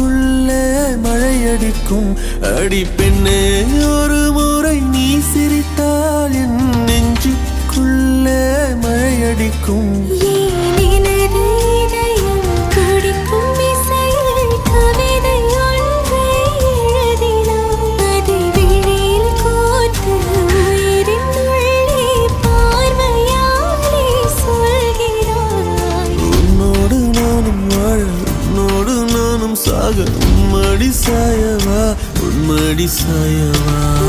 நெஞ்சுக்குள்ளே மழையடிக்கும் அடி பெண்ணே ஒரு முறை நீ சிரித்தால் என் நெஞ்சுக்குள்ளே மழையடிக்கும் உன்மடி சாயவா